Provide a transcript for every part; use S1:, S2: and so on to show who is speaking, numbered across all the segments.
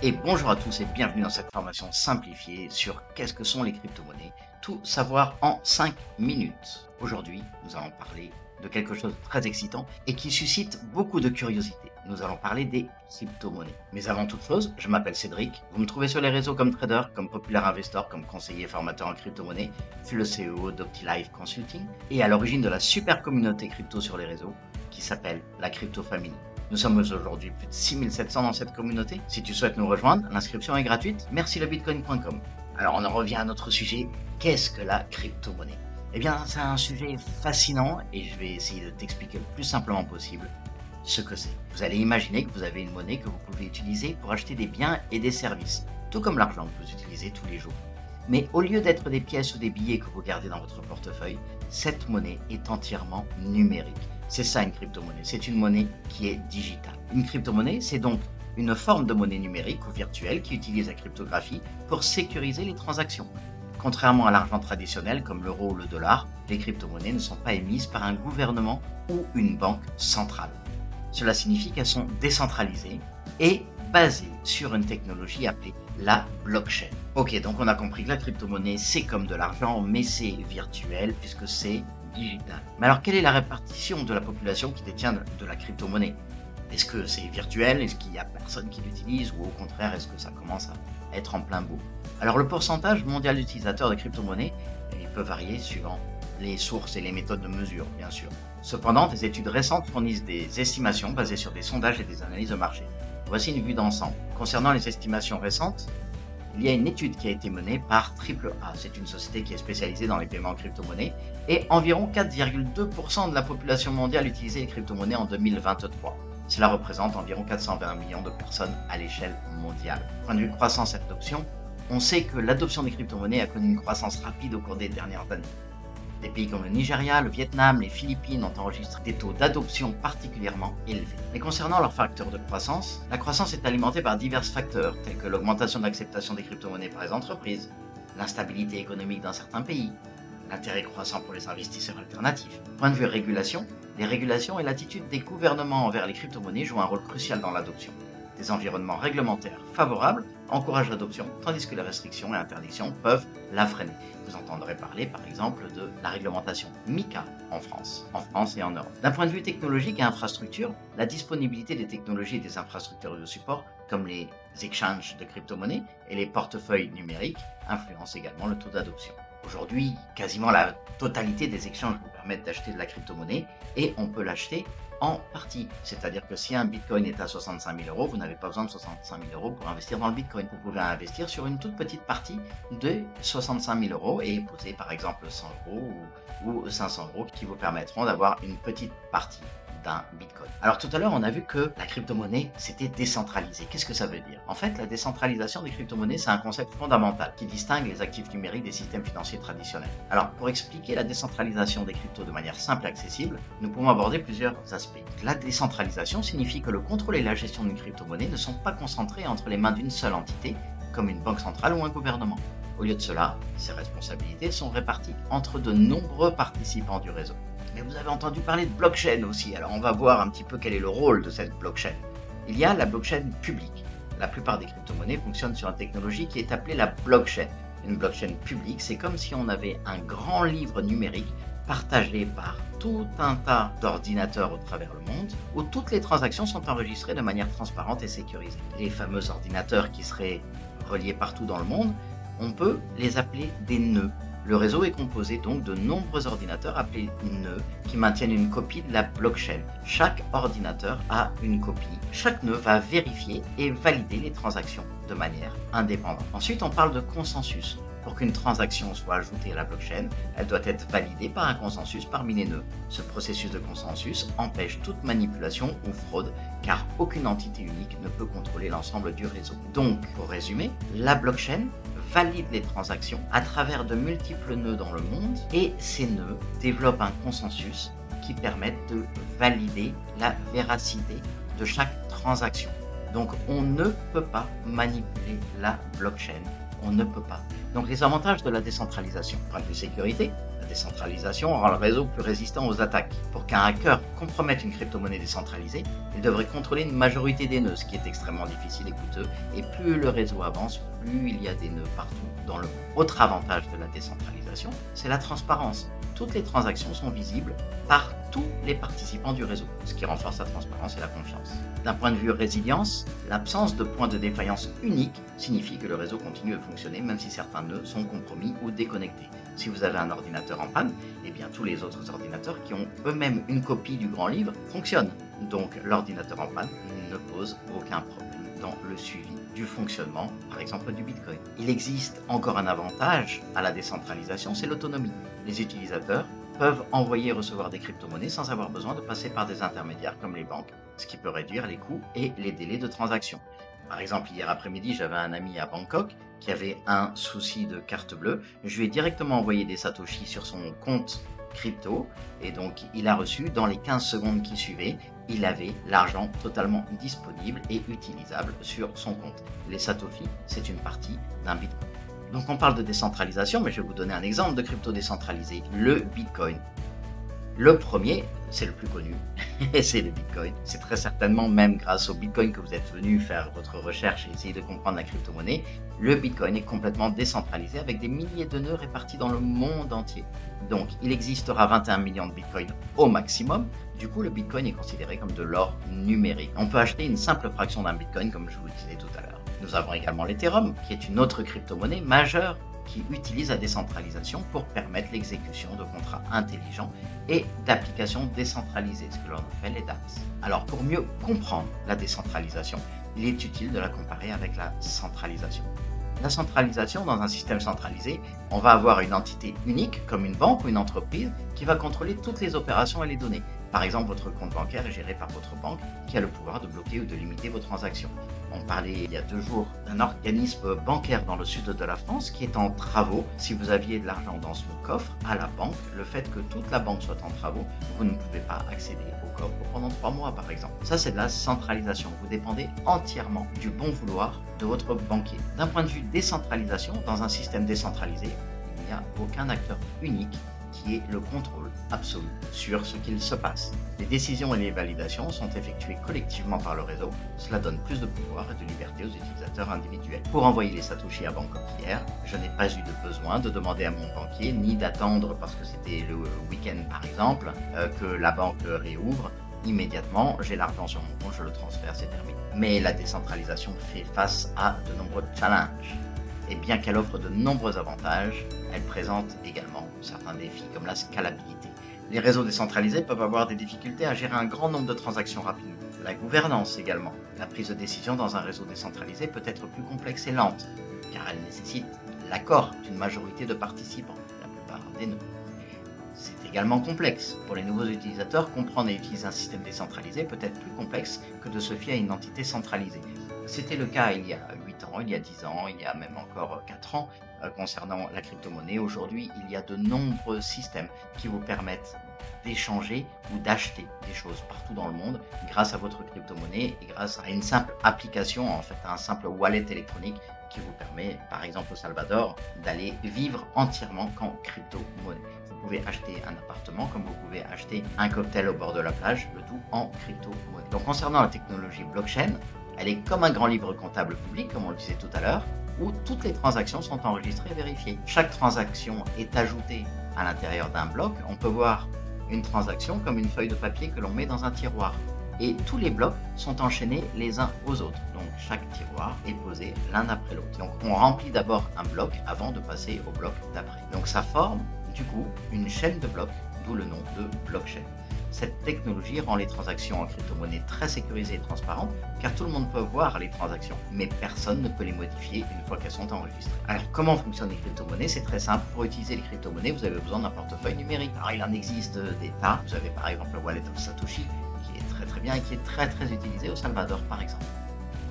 S1: Et bonjour à tous et bienvenue dans cette formation simplifiée sur qu'est-ce que sont les crypto-monnaies, tout savoir en 5 minutes. Aujourd'hui, nous allons parler de quelque chose de très excitant et qui suscite beaucoup de curiosité. Nous allons parler des crypto-monnaies. Mais avant toute chose, je m'appelle Cédric. Vous me trouvez sur les réseaux comme trader, comme populaire investor, comme conseiller et formateur en crypto-monnaies. Je suis le CEO d'OptiLife Consulting et à l'origine de la super communauté crypto sur les réseaux qui s'appelle la Crypto Family. Nous sommes aujourd'hui plus de 6700 dans cette communauté. Si tu souhaites nous rejoindre, l'inscription est gratuite. Merci lebitcoin.com. Alors on en revient à notre sujet. Qu'est-ce que la crypto-monnaie? Eh bien, c'est un sujet fascinant et je vais essayer de t'expliquer le plus simplement possible ce que c'est. Vous allez imaginer que vous avez une monnaie que vous pouvez utiliser pour acheter des biens et des services, tout comme l'argent que vous utilisez tous les jours. Mais au lieu d'être des pièces ou des billets que vous gardez dans votre portefeuille, cette monnaie est entièrement numérique. C'est ça une crypto-monnaie, c'est une monnaie qui est digitale. Une crypto-monnaie, c'est donc une forme de monnaie numérique ou virtuelle qui utilise la cryptographie pour sécuriser les transactions. Contrairement à l'argent traditionnel comme l'euro ou le dollar, les crypto-monnaies ne sont pas émises par un gouvernement ou une banque centrale. Cela signifie qu'elles sont décentralisées et basées sur une technologie appelée la blockchain. Ok, donc on a compris que la crypto-monnaie c'est comme de l'argent, mais c'est virtuel puisque c'est digital. Mais alors quelle est la répartition de la population qui détient de la crypto-monnaie? Est-ce que c'est virtuel? Est-ce qu'il n'y a personne qui l'utilise? Ou au contraire, est-ce que ça commence à être en plein boom? Alors le pourcentage mondial d'utilisateurs de crypto-monnaies, il peut varier suivant les sources et les méthodes de mesure, bien sûr. Cependant, des études récentes fournissent des estimations basées sur des sondages et des analyses de marché. Voici une vue d'ensemble. Concernant les estimations récentes, il y a une étude qui a été menée par AAA. C'est une société qui est spécialisée dans les paiements en crypto-monnaies et environ 4,2% de la population mondiale utilisait les crypto-monnaies en 2023. Cela représente environ 420 millions de personnes à l'échelle mondiale. Point de vue croissance et adoption, on sait que l'adoption des crypto-monnaies a connu une croissance rapide au cours des dernières années. Des pays comme le Nigeria, le Vietnam, les Philippines ont enregistré des taux d'adoption particulièrement élevés. Mais concernant leurs facteurs de croissance, la croissance est alimentée par divers facteurs, tels que l'augmentation de l'acceptation des crypto-monnaies par les entreprises, l'instabilité économique dans certains pays, l'intérêt croissant pour les investisseurs alternatifs. Point de vue régulation, les régulations et l'attitude des gouvernements envers les crypto-monnaies jouent un rôle crucial dans l'adoption. Des environnements réglementaires favorables encouragent l'adoption, tandis que les restrictions et interdictions peuvent la freiner. Vous entendrez parler par exemple de la réglementation MiCA en France et en Europe. D'un point de vue technologique et infrastructure, la disponibilité des technologies et des infrastructures de support, comme les exchanges de crypto-monnaies et les portefeuilles numériques, influencent également le taux d'adoption. Aujourd'hui, quasiment la totalité des échanges vous permettent d'acheter de la crypto-monnaie et on peut l'acheter en partie. C'est-à-dire que si un bitcoin est à 65 000 euros, vous n'avez pas besoin de 65 000 euros pour investir dans le bitcoin. Vous pouvez investir sur une toute petite partie de 65 000 euros et poser par exemple 100 euros ou 500 euros qui vous permettront d'avoir une petite partie d'un bitcoin. Alors tout à l'heure on a vu que la crypto-monnaie c'était décentralisé. Qu'est-ce que ça veut dire? En fait, la décentralisation des crypto-monnaies c'est un concept fondamental qui distingue les actifs numériques des systèmes financiers traditionnels. Alors pour expliquer la décentralisation des cryptos de manière simple et accessible, nous pouvons aborder plusieurs aspects. La décentralisation signifie que le contrôle et la gestion d'une crypto-monnaie ne sont pas concentrés entre les mains d'une seule entité, comme une banque centrale ou un gouvernement. Au lieu de cela, ces responsabilités sont réparties entre de nombreux participants du réseau. Mais vous avez entendu parler de blockchain aussi, alors on va voir un petit peu quel est le rôle de cette blockchain. Il y a la blockchain publique. La plupart des crypto-monnaies fonctionnent sur une technologie qui est appelée la blockchain. Une blockchain publique, c'est comme si on avait un grand livre numérique partagé par tout un tas d'ordinateurs au travers le monde, où toutes les transactions sont enregistrées de manière transparente et sécurisée. Les fameux ordinateurs qui seraient reliés partout dans le monde, on peut les appeler des nœuds. Le réseau est composé donc de nombreux ordinateurs appelés nœuds qui maintiennent une copie de la blockchain. Chaque ordinateur a une copie. Chaque nœud va vérifier et valider les transactions de manière indépendante. Ensuite, on parle de consensus. Pour qu'une transaction soit ajoutée à la blockchain, elle doit être validée par un consensus parmi les nœuds. Ce processus de consensus empêche toute manipulation ou fraude car aucune entité unique ne peut contrôler l'ensemble du réseau. Donc, pour résumer, la blockchain valide les transactions à travers de multiples nœuds dans le monde et ces nœuds développent un consensus qui permet de valider la véracité de chaque transaction. Donc on ne peut pas manipuler la blockchain, on ne peut pas. Donc les avantages de la décentralisation, point de vue sécurité, la La décentralisation rend le réseau plus résistant aux attaques. Pour qu'un hacker compromette une crypto-monnaie décentralisée, il devrait contrôler une majorité des nœuds, ce qui est extrêmement difficile et coûteux. Et plus le réseau avance, plus il y a des nœuds partout dans le monde. Autre avantage de la décentralisation, c'est la transparence. Toutes les transactions sont visibles par tous les participants du réseau, ce qui renforce la transparence et la confiance. D'un point de vue résilience, l'absence de points de défaillance uniques signifie que le réseau continue de fonctionner même si certains nœuds sont compromis ou déconnectés. Si vous avez un ordinateur en panne, eh bien tous les autres ordinateurs qui ont eux-mêmes une copie du grand livre fonctionnent. Donc l'ordinateur en panne ne pose aucun problème dans le suivi du fonctionnement, par exemple du Bitcoin. Il existe encore un avantage à la décentralisation, c'est l'autonomie. Les utilisateurs peuvent envoyer et recevoir des crypto-monnaies sans avoir besoin de passer par des intermédiaires comme les banques, ce qui peut réduire les coûts et les délais de transaction. Par exemple, hier après-midi, j'avais un ami à Bangkok qui avait un souci de carte bleue. Je lui ai directement envoyé des satoshis sur son compte crypto et donc il a reçu dans les 15 secondes qui suivaient, il avait l'argent totalement disponible et utilisable sur son compte. Les satoshis, c'est une partie d'un Bitcoin. Donc on parle de décentralisation, mais je vais vous donner un exemple de crypto décentralisé, le Bitcoin. Le premier, c'est le plus connu, et c'est le Bitcoin. C'est très certainement même grâce au Bitcoin que vous êtes venu faire votre recherche et essayer de comprendre la crypto-monnaie. Le Bitcoin est complètement décentralisé avec des milliers de nœuds répartis dans le monde entier. Donc il existera 21 millions de Bitcoin au maximum. Du coup, le Bitcoin est considéré comme de l'or numérique. On peut acheter une simple fraction d'un Bitcoin, comme je vous le disais tout à l'heure. Nous avons également l'Ethereum, qui est une autre crypto-monnaie majeure qui utilise la décentralisation pour permettre l'exécution de contrats intelligents et d'applications décentralisées, ce que l'on appelle les dApps. Alors pour mieux comprendre la décentralisation, il est utile de la comparer avec la centralisation. La centralisation, dans un système centralisé, on va avoir une entité unique, comme une banque ou une entreprise, qui va contrôler toutes les opérations et les données. Par exemple, votre compte bancaire est géré par votre banque qui a le pouvoir de bloquer ou de limiter vos transactions. On parlait il y a 2 jours d'un organisme bancaire dans le sud de la France qui est en travaux. Si vous aviez de l'argent dans son coffre à la banque, le fait que toute la banque soit en travaux, vous ne pouvez pas accéder au coffre pendant 3 mois par exemple. Ça, c'est de la centralisation. Vous dépendez entièrement du bon vouloir de votre banquier. D'un point de vue décentralisation, dans un système décentralisé, il n'y a aucun acteur unique qui est le contrôle absolu sur ce qu'il se passe. Les décisions et les validations sont effectuées collectivement par le réseau. Cela donne plus de pouvoir et de liberté aux utilisateurs individuels. Pour envoyer les satoshis à Bangkok hier, je n'ai pas eu de besoin de demander à mon banquier, ni d'attendre parce que c'était le week-end par exemple, que la banque réouvre. Immédiatement, j'ai l'argent sur mon compte, je le transfère, c'est terminé. Mais la décentralisation fait face à de nombreux challenges. Et bien qu'elle offre de nombreux avantages, elle présente également certains défis comme la scalabilité. Les réseaux décentralisés peuvent avoir des difficultés à gérer un grand nombre de transactions rapidement. La gouvernance également. La prise de décision dans un réseau décentralisé peut être plus complexe et lente, car elle nécessite l'accord d'une majorité de participants, la plupart des nœuds. C'est également complexe. Pour les nouveaux utilisateurs, comprendre et utiliser un système décentralisé peut être plus complexe que de se fier à une entité centralisée. C'était le cas il y a 8 ans, il y a 10 ans, il y a même encore 4 ans concernant la crypto-monnaie. Aujourd'hui, il y a de nombreux systèmes qui vous permettent d'échanger ou d'acheter des choses partout dans le monde grâce à votre crypto-monnaie et grâce à une simple application, en fait, à un simple wallet électronique qui vous permet, par exemple au Salvador, d'aller vivre entièrement qu'en crypto-monnaie. Vous pouvez acheter un appartement comme vous pouvez acheter un cocktail au bord de la plage, le tout en crypto-monnaie. Donc concernant la technologie blockchain, elle est comme un grand livre comptable public, comme on le disait tout à l'heure, où toutes les transactions sont enregistrées et vérifiées. Chaque transaction est ajoutée à l'intérieur d'un bloc. On peut voir une transaction comme une feuille de papier que l'on met dans un tiroir. Et tous les blocs sont enchaînés les uns aux autres. Donc chaque tiroir est posé l'un après l'autre. Donc on remplit d'abord un bloc avant de passer au bloc d'après. Donc ça forme du coup une chaîne de blocs, d'où le nom de blockchain. Cette technologie rend les transactions en crypto-monnaie très sécurisées et transparentes, car tout le monde peut voir les transactions, mais personne ne peut les modifier une fois qu'elles sont enregistrées. Alors comment fonctionnent les crypto-monnaies? C'est très simple. Pour utiliser les crypto-monnaies, vous avez besoin d'un portefeuille numérique. Alors il en existe des tas. Vous avez par exemple le Wallet of Satoshi, qui est très bien et qui est très utilisé au Salvador par exemple.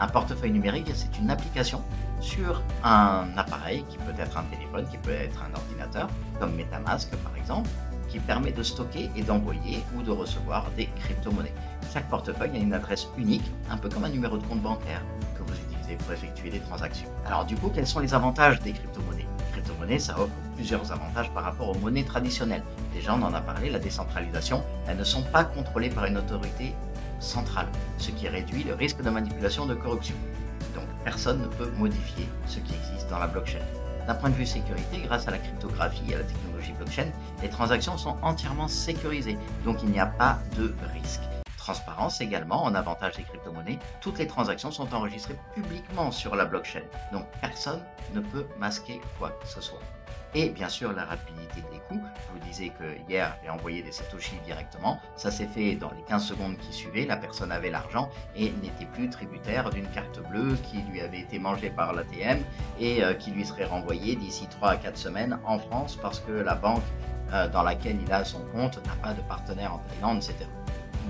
S1: Un portefeuille numérique, c'est une application sur un appareil qui peut être un téléphone, qui peut être un ordinateur, comme MetaMask par exemple, qui permet de stocker et d'envoyer ou de recevoir des crypto-monnaies. Chaque portefeuille a une adresse unique, un peu comme un numéro de compte bancaire que vous utilisez pour effectuer des transactions. Alors du coup, quels sont les avantages des crypto-monnaies? Les crypto-monnaies, ça offre plusieurs avantages par rapport aux monnaies traditionnelles. Déjà, on en a parlé, la décentralisation, elles ne sont pas contrôlées par une autorité centrale, ce qui réduit le risque de manipulation de corruption. Donc, personne ne peut modifier ce qui existe dans la blockchain. D'un point de vue sécurité, grâce à la cryptographie et à la technologie blockchain, les transactions sont entièrement sécurisées, donc il n'y a pas de risque. Transparence également, en avantage des crypto-monnaies, toutes les transactions sont enregistrées publiquement sur la blockchain, donc personne ne peut masquer quoi que ce soit. Et bien sûr, la rapidité des coûts. Je vous disais que hier, j'ai envoyé des satoshis directement. Ça s'est fait dans les 15 secondes qui suivaient. La personne avait l'argent et n'était plus tributaire d'une carte bleue qui lui avait été mangée par l'ATM et qui lui serait renvoyée d'ici 3 à 4 semaines en France parce que la banque dans laquelle il a son compte n'a pas de partenaire en Thaïlande, etc.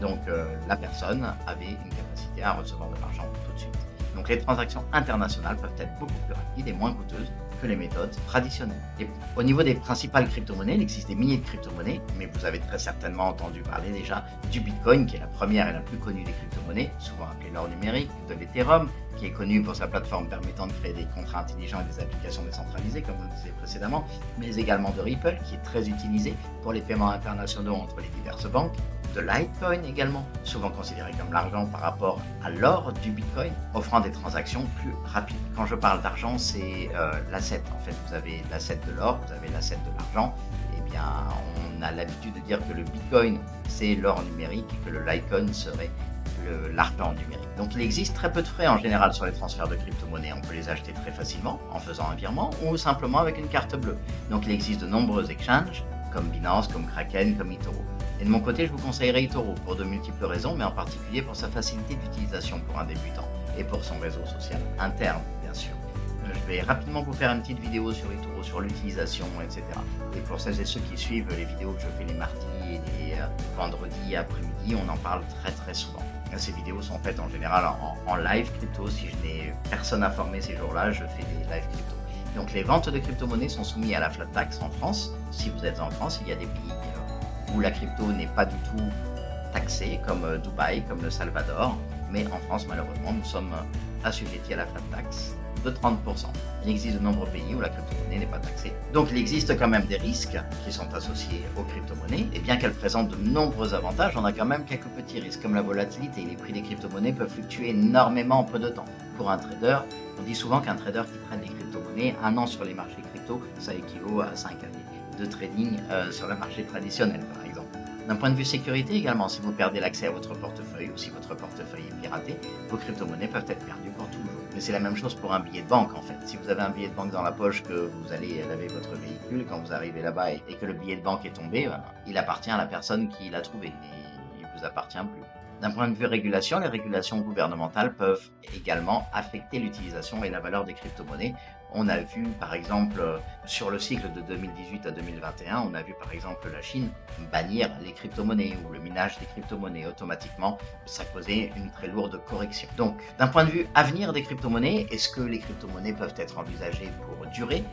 S1: Donc la personne avait une capacité à recevoir de l'argent tout de suite. Donc les transactions internationales peuvent être beaucoup plus rapides et moins coûteuses que les méthodes traditionnelles. Et au niveau des principales crypto-monnaies, il existe des milliers de crypto-monnaies, mais vous avez très certainement entendu parler déjà du Bitcoin, qui est la première et la plus connue des crypto-monnaies, souvent appelée l'or numérique, de l'Ethereum, qui est connu pour sa plateforme permettant de créer des contrats intelligents et des applications décentralisées, comme on le disait précédemment, mais également de Ripple, qui est très utilisé pour les paiements internationaux entre les diverses banques, de Litecoin également, souvent considéré comme l'argent par rapport à l'or du Bitcoin, offrant des transactions plus rapides. Quand je parle d'argent, c'est l'asset. En fait, vous avez l'asset de l'or, vous avez l'asset de l'argent. Eh bien, on a l'habitude de dire que le Bitcoin, c'est l'or numérique et que le Litecoin serait l'argent numérique. Donc, il existe très peu de frais en général sur les transferts de crypto-monnaies. On peut les acheter très facilement en faisant un virement ou simplement avec une carte bleue. Donc, il existe de nombreux exchanges comme Binance, comme Kraken, comme eToro. Et de mon côté, je vous conseillerais eToro pour de multiples raisons, mais en particulier pour sa facilité d'utilisation pour un débutant et pour son réseau social interne, bien sûr. Je vais rapidement vous faire une petite vidéo sur eToro, sur l'utilisation, etc. Et pour celles et ceux qui suivent les vidéos que je fais les mardis et les vendredis après-midi, on en parle très souvent. Ces vidéos sont faites en général en live crypto. Si je n'ai personne informé ces jours-là, je fais des live crypto. Donc les ventes de crypto-monnaies sont soumises à la flat tax en France. Si vous êtes en France, il y a des pays où la crypto n'est pas du tout taxée, comme Dubaï, comme le Salvador. Mais en France, malheureusement, nous sommes assujettis à la flat tax de 30%. Il existe de nombreux pays où la crypto-monnaie n'est pas taxée. Donc il existe quand même des risques qui sont associés aux crypto-monnaies. Et bien qu'elles présentent de nombreux avantages, on a quand même quelques petits risques, comme la volatilité. Les prix des crypto-monnaies peuvent fluctuer énormément en peu de temps. Pour un trader, on dit souvent qu'un trader qui traite des crypto-monnaies, un an sur les marchés crypto, ça équivaut à 5 années de trading sur le marché traditionnel, par exemple. D'un point de vue sécurité également, si vous perdez l'accès à votre portefeuille ou si votre portefeuille est piraté, vos crypto-monnaies peuvent être perdues pour toujours. Mais c'est la même chose pour un billet de banque en fait. Si vous avez un billet de banque dans la poche, que vous allez laver votre véhicule, quand vous arrivez là-bas et que le billet de banque est tombé, il appartient à la personne qui l'a trouvé et il ne vous appartient plus. D'un point de vue régulation, les régulations gouvernementales peuvent également affecter l'utilisation et la valeur des crypto-monnaies. On a vu par exemple sur le cycle de 2018 à 2021, on a vu par exemple la Chine bannir les crypto-monnaies ou le minage des crypto-monnaies automatiquement. Ça causait une très lourde correction. Donc d'un point de vue avenir des crypto-monnaies, est-ce que les crypto-monnaies peuvent être envisagées pour durer ?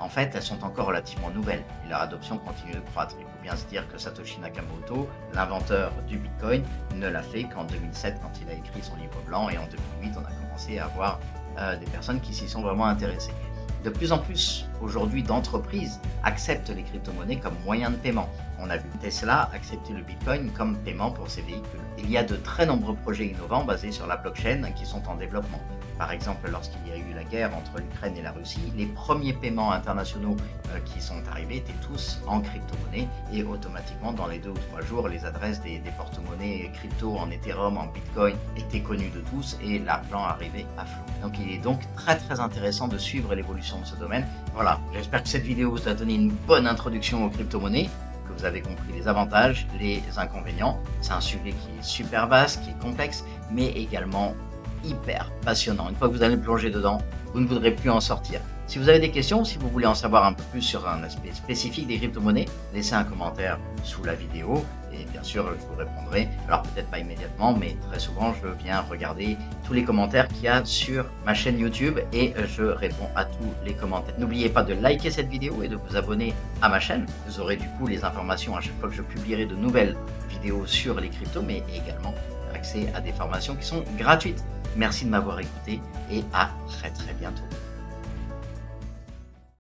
S1: En fait, elles sont encore relativement nouvelles et leur adoption continue de croître. Il faut bien se dire que Satoshi Nakamoto, l'inventeur du Bitcoin, ne l'a fait qu'en 2007 quand il a écrit son livre blanc, et en 2008 on a commencé à avoir des personnes qui s'y sont vraiment intéressées. De plus en plus aujourd'hui d'entreprises acceptent les crypto-monnaies comme moyen de paiement. On a vu Tesla accepter le Bitcoin comme paiement pour ses véhicules. Il y a de très nombreux projets innovants basés sur la blockchain qui sont en développement. Par exemple, lorsqu'il y a eu la guerre entre l'Ukraine et la Russie, les premiers paiements internationaux qui sont arrivés étaient tous en crypto-monnaie, et automatiquement, dans les 2 ou 3 jours, les adresses des porte-monnaies crypto en Ethereum, en Bitcoin étaient connues de tous et l'argent arrivait à flot. Donc il est donc très intéressant de suivre l'évolution de ce domaine. Voilà, j'espère que cette vidéo vous a donné une bonne introduction aux crypto-monnaies, que vous avez compris les avantages, les inconvénients. C'est un sujet qui est super vaste, qui est complexe, mais également hyper passionnant. Une fois que vous allez plonger dedans, vous ne voudrez plus en sortir. Si vous avez des questions, si vous voulez en savoir un peu plus sur un aspect spécifique des crypto-monnaies, laissez un commentaire sous la vidéo et bien sûr je vous répondrai. Alors peut-être pas immédiatement, mais très souvent je viens regarder tous les commentaires qu'il y a sur ma chaîne YouTube et je réponds à tous les commentaires. N'oubliez pas de liker cette vidéo et de vous abonner à ma chaîne. Vous aurez du coup les informations à chaque fois que je publierai de nouvelles vidéos sur les cryptos, mais également accès à des formations qui sont gratuites. Merci de m'avoir écouté et à très bientôt.